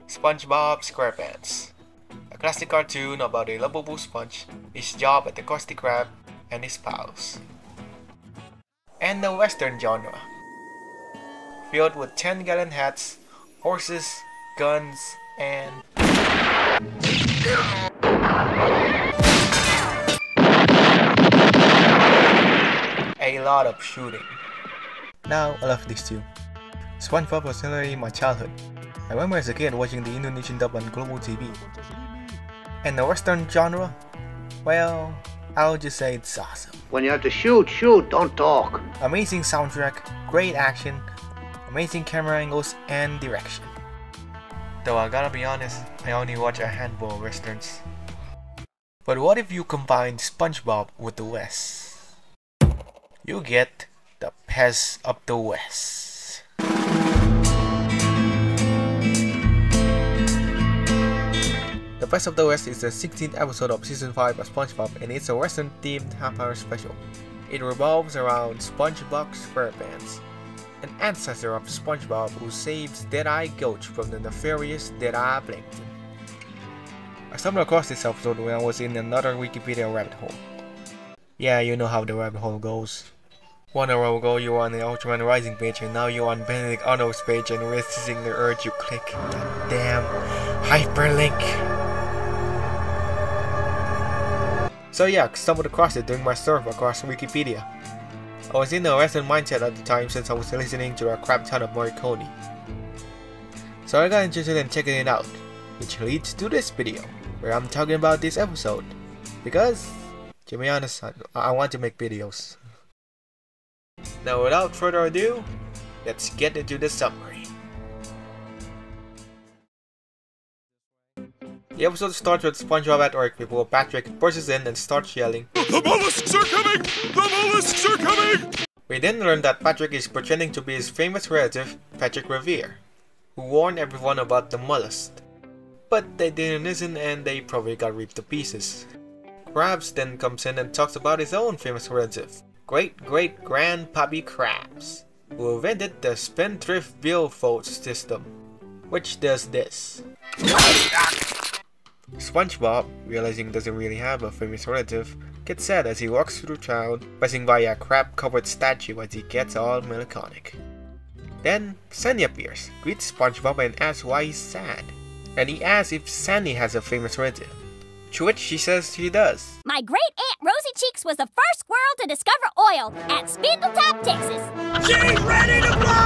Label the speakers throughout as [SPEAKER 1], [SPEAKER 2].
[SPEAKER 1] SpongeBob SquarePants, a classic cartoon about a lovable sponge, his job at the Krusty Krab, and his pals. And the Western genre, filled with 10-gallon hats, horses, guns, and a lot of shooting. Now, I love this too. SpongeBob was literally my childhood. I remember as a kid watching the Indonesian dub on global TV. And the Western genre? Well, I'll just say it's awesome.
[SPEAKER 2] When you have to shoot, shoot, don't talk.
[SPEAKER 1] Amazing soundtrack, great action, amazing camera angles, and direction. Though I gotta be honest, I only watch a handful of westerns. But what if you combine SpongeBob with the West? You get the Pest of the West. The Pest of the West is the 16th episode of Season 5 of SpongeBob, and it's a Western-themed half-hour special. It revolves around SpongeBob SquarePants, an ancestor of SpongeBob who saves Deadeye Gulch from the nefarious Deadeye Plankton. I stumbled across this episode when I was in another Wikipedia rabbit hole. Yeah, you know how the rabbit hole goes. 1 hour ago you were on the Ultraman Rising page, and now you're on Benedict Arnold's page and resisting the urge you click. God damn. Hyperlink! So yeah, I stumbled across it during my surf across Wikipedia. I was in a Western mindset at the time since I was listening to a crap ton of Morricone. So I got interested in checking it out, which leads to this video, where I'm talking about this episode. Because, to be honest, I want to make videos. Now without further ado, let's get into the summary. The episode starts with SpongeBob at work before Patrick bursts in and starts yelling, "The mollusks are coming! The mollusks are coming!" We then learn that Patrick is pretending to be his famous relative, Patrick Revere, who warned everyone about the mollusks. But they didn't listen and they probably got ripped to pieces. Krabs then comes in and talks about his own famous relative, Great-Great-Grandpappy Krabs, who invented the spendthrift billfold system, which does this. SpongeBob, realizing he doesn't really have a famous relative, gets sad as he walks through town, passing by a crab-covered statue as he gets all melancholic. Then, Sandy appears, greets SpongeBob and asks why he's sad. And he asks if Sandy has a famous relative, to which she says she does.
[SPEAKER 3] My great-aunt Rosie Cheeks was the first squirrel to discover oil at Spindletop, Texas.
[SPEAKER 4] She's ready to blow!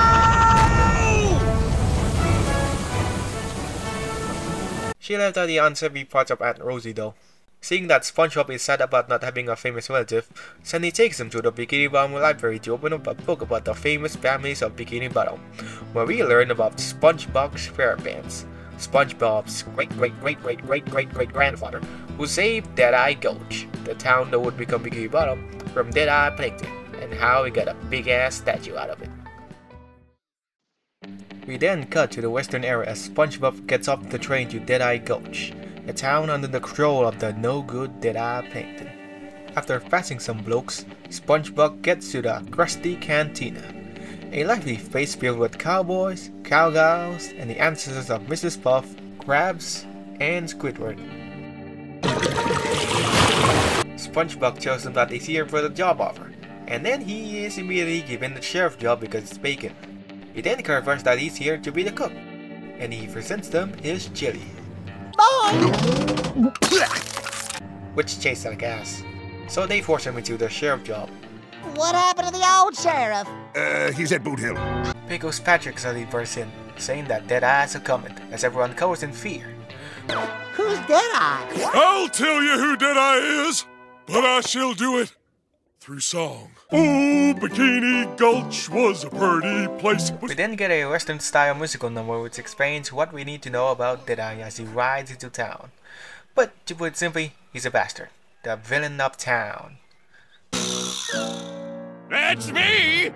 [SPEAKER 1] She left out the unsavory parts of Aunt Rosie though. Seeing that SpongeBob is sad about not having a famous relative, Sandy takes him to the Bikini Bottom library to open up a book about the famous families of Bikini Bottom, where we learn about SpongeBob SquarePants, SpongeBob's great-great-great-great-great-great-grandfather, who saved Deadeye Gulch, the town that would become Bikini Bottom, from Deadeye Plankton, and how he got a big-ass statue out of it. We then cut to the Western era as SpongeBob gets off the train to Deadeye Gulch, a town under the control of the no-good Deadeye Plankton. After passing some blokes, SpongeBob gets to the Krusty Cantina, a lively place filled with cowboys, cowgirls, and the ancestors of Mrs. Puff, Krabs, and Squidward. SpongeBob tells them that he's here for the job offer, and then he is immediately given the sheriff job because it's vacant. He then clarifies that he's here to be the cook, and he presents them his chili, which tastes like ass. So they force him into the sheriff job.
[SPEAKER 5] What happened to the old sheriff?
[SPEAKER 4] He's at Boot Hill.
[SPEAKER 1] Pickles Patrick suddenly bursts in, saying that Deadeye's a coming, as everyone covers in fear.
[SPEAKER 5] Who's Deadeye?
[SPEAKER 4] I'll tell you who Deadeye is, but I shall do it through song. Oh, Bikini Gulch was a pretty place.
[SPEAKER 1] We then get a Western-style musical number which explains what we need to know about Deadeye as he rides into town. But to put it simply, he's a bastard, the villain of town.
[SPEAKER 4] That's me,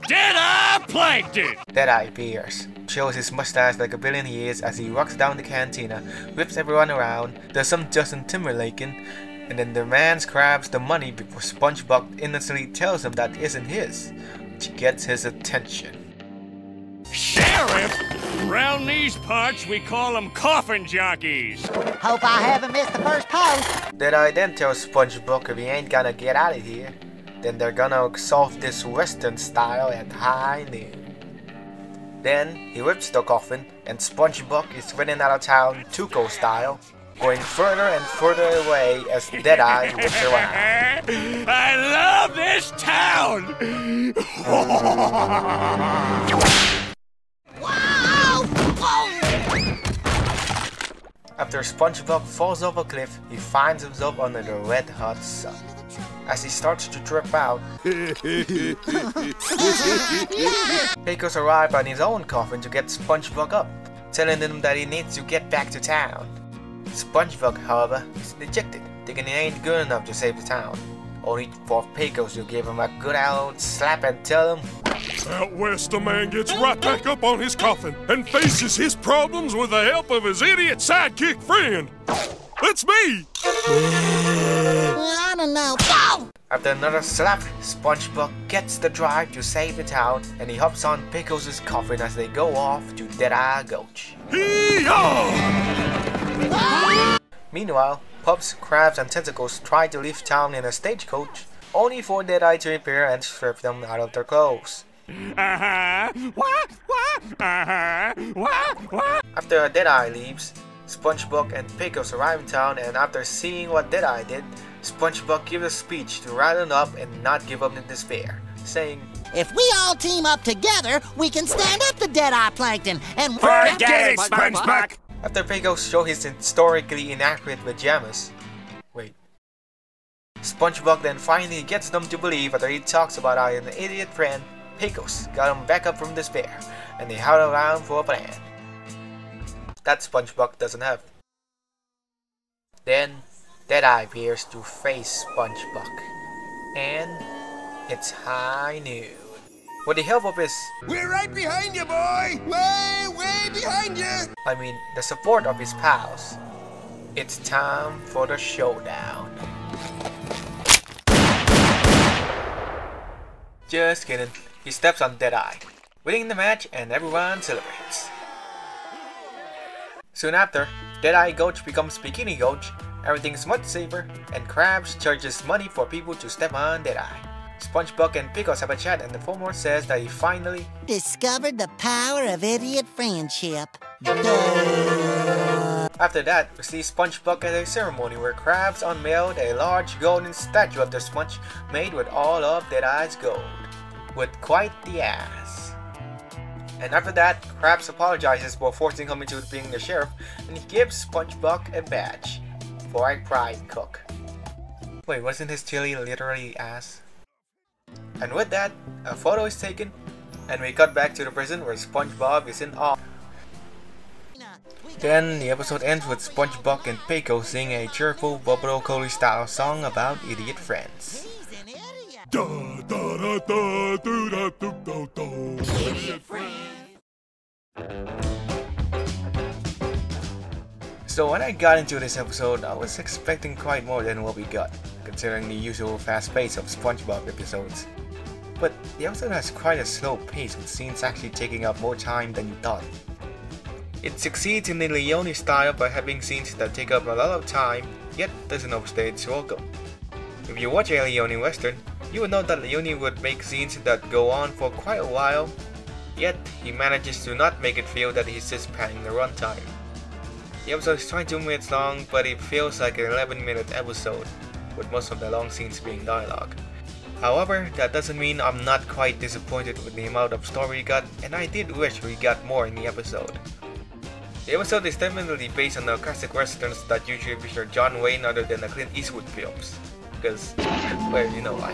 [SPEAKER 4] Deadeye Plankton.
[SPEAKER 1] Deadeye appears, shows his mustache like a villain he is as he walks down the cantina, whips everyone around, does some Justin Timberlaking, and then demands Krabs the money before SpongeBob innocently tells him that isn't his, which gets his attention.
[SPEAKER 4] Sheriff?
[SPEAKER 6] Round these parts, we call them coffin junkies.
[SPEAKER 5] Hope I haven't missed the first post.
[SPEAKER 1] Deadeye then tells SpongeBob if he ain't gonna get out of here, then they're gonna solve this Western style at high noon. Then he whips the coffin, and SpongeBob is running out of town Tuco style, going further and further away as Deadeye whips around.
[SPEAKER 6] I love this town!
[SPEAKER 5] Wow!
[SPEAKER 1] After SpongeBob falls off a cliff, he finds himself under the red hot sun. As he starts to trip out, Pecos arrives on his own coffin to get SpongeBob up, telling him that he needs to get back to town. SpongeBob, however, is dejected, thinking he ain't good enough to save the town, only for Pecos to give him a good old slap and tell him,
[SPEAKER 4] Out west, a man gets right back up on his coffin and faces his problems with the help of his idiot sidekick friend. That's me!
[SPEAKER 5] I don't know. Ow!
[SPEAKER 1] After another slap, SpongeBob gets the drive to save the town, and he hops on Pecos' coffin as they go off to Deadeye Gulch.
[SPEAKER 4] Hee-haw!
[SPEAKER 1] Meanwhile, Pups, Crabs, and Tentacles try to leave town in a stagecoach, only for Deadeye to appear and strip them out of their clothes. After Deadeye leaves, SpongeBob and Pecos arrive in town, and after seeing what Deadeye did, SpongeBob gives a speech to rile up and not give up in despair, saying,
[SPEAKER 5] If we all team up together, we can stand up to Deadeye Plankton and
[SPEAKER 6] Forget it, SpongeBob!
[SPEAKER 1] After Pecos shows his historically inaccurate pajamas. Wait. SpongeBob then finally gets them to believe after he talks about how an idiot friend, Pecos, got him back up from despair, and they huddle around for a plan that SpongeBob doesn't have. Then, Deadeye appears to face SpongeBob, and it's high noon. With the help of his...
[SPEAKER 7] We're right behind you, boy! Way behind you!
[SPEAKER 1] I mean, the support of his pals. It's time for the showdown. Just kidding. He steps on Deadeye, winning the match, and everyone celebrates. Soon after, Deadeye Gulch becomes Bikini Gulch, everything's much safer, and Krabs charges money for people to step on Deadeye. SpongeBob and Pecos have a chat, and the former says that he finally
[SPEAKER 5] discovered the power of idiot friendship.
[SPEAKER 1] After that, we see SpongeBob at a ceremony where Krabs unveiled a large golden statue of the sponge made with all of Deadeye's gold, with quite the ass. And after that, Krabs apologizes for forcing him into being the sheriff, and he gives SpongeBob a badge for a pride cook. Wait, wasn't his chili literally ass? And with that, a photo is taken, and we cut back to the prison where SpongeBob is in awe. Then the episode ends with SpongeBob and Pecos singing a cheerful Bubble Coley style song about idiot friends.
[SPEAKER 7] Idiot friend.
[SPEAKER 1] So when I got into this episode, I was expecting quite more than what we got, considering the usual fast pace of SpongeBob episodes. But the episode has quite a slow pace, with scenes actually taking up more time than you thought. It succeeds in the Leone style by having scenes that take up a lot of time, yet doesn't overstay its welcome. If you watch a Leone Western, you would know that Leone would make scenes that go on for quite a while, yet he manages to not make it feel that he's just padding the runtime. The episode is 22 minutes long, but it feels like an 11-minute episode, with most of the long scenes being dialogue. However, that doesn't mean I'm not quite disappointed with the amount of story we got, and I did wish we got more in the episode. The episode is definitely based on the classic westerns that usually feature John Wayne other than the Clint Eastwood films, because, well, you know why.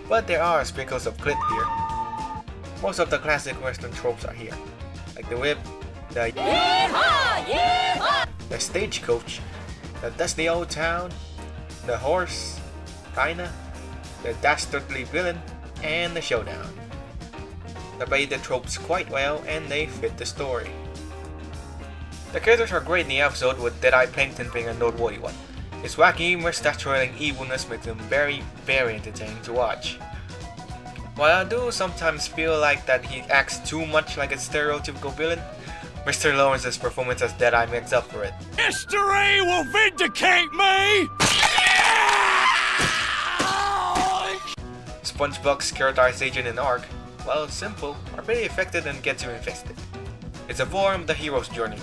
[SPEAKER 1] But there are sprinkles of Clint here. Most of the classic western tropes are here, like the whip, the yeehaw, yeehaw! The stagecoach, the dusty old town, the horse, Dinah, the dastardly villain, and the showdown. They play the tropes quite well, and they fit the story. The characters are great in the episode, with Deadeye Plankton being a noteworthy one. His wacky, mustache-twirling evilness makes him very, very entertaining to watch. While I do sometimes feel like that he acts too much like a stereotypical villain, Mr. Lawrence's performance as Deadeye makes up for it.
[SPEAKER 6] History will vindicate me!
[SPEAKER 1] SpongeBob's characterization and arc, while simple, are pretty effective and gets you invested. It's a form of the hero's journey.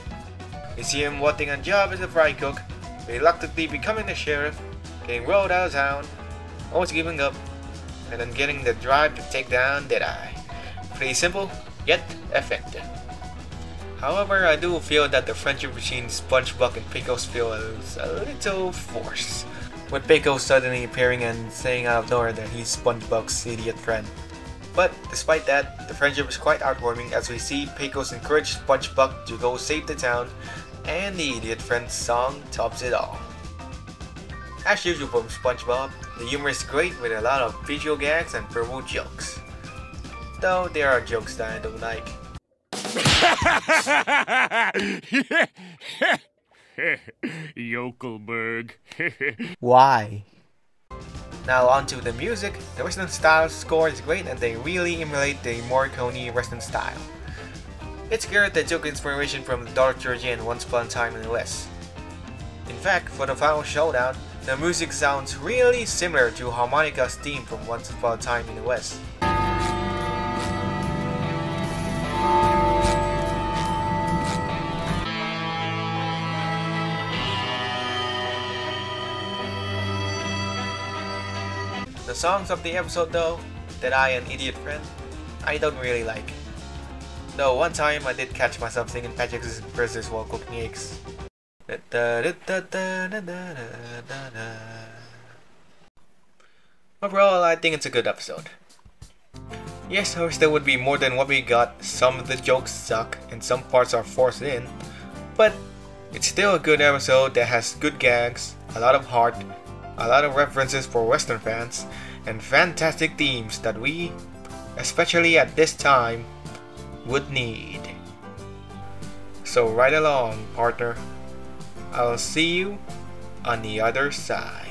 [SPEAKER 1] You see him wanting a job as a fry cook, reluctantly becoming the sheriff, getting rolled out of town, almost giving up, and then getting the drive to take down Deadeye. Pretty simple, yet effective. However, I do feel that the friendship between SpongeBob and Pickles feels a little forced, with Pickles suddenly appearing and saying out of nowhere that he's SpongeBob's idiot friend. But despite that, the friendship is quite heartwarming as we see Pickles encourage SpongeBob to go save the town, and the idiot friend's song tops it all. As usual from SpongeBob, the humor is great with a lot of visual gags and verbal jokes. Though there are jokes that I don't like.
[SPEAKER 6] Yokelberg.
[SPEAKER 1] Why? Now onto the music. The Western style score is great and they really emulate the Morricone Western style. It's clear they took inspiration from the Dark Trilogy and Once Upon a Time in the West. In fact, for the final showdown, the music sounds really similar to Harmonica's theme from Once Upon a Time in the West. The songs of the episode though, Deadeye and Idiot Friend, I don't really like. Though one time I did catch myself singing Patitucci's verses while cooking eggs. Overall, I think it's a good episode. Yes, I wish there would be more than what we got. Some of the jokes suck and some parts are forced in, but it's still a good episode that has good gags, a lot of heart, a lot of references for Western fans, and fantastic themes that we, especially at this time, would need. So ride along, partner. I'll see you on the other side.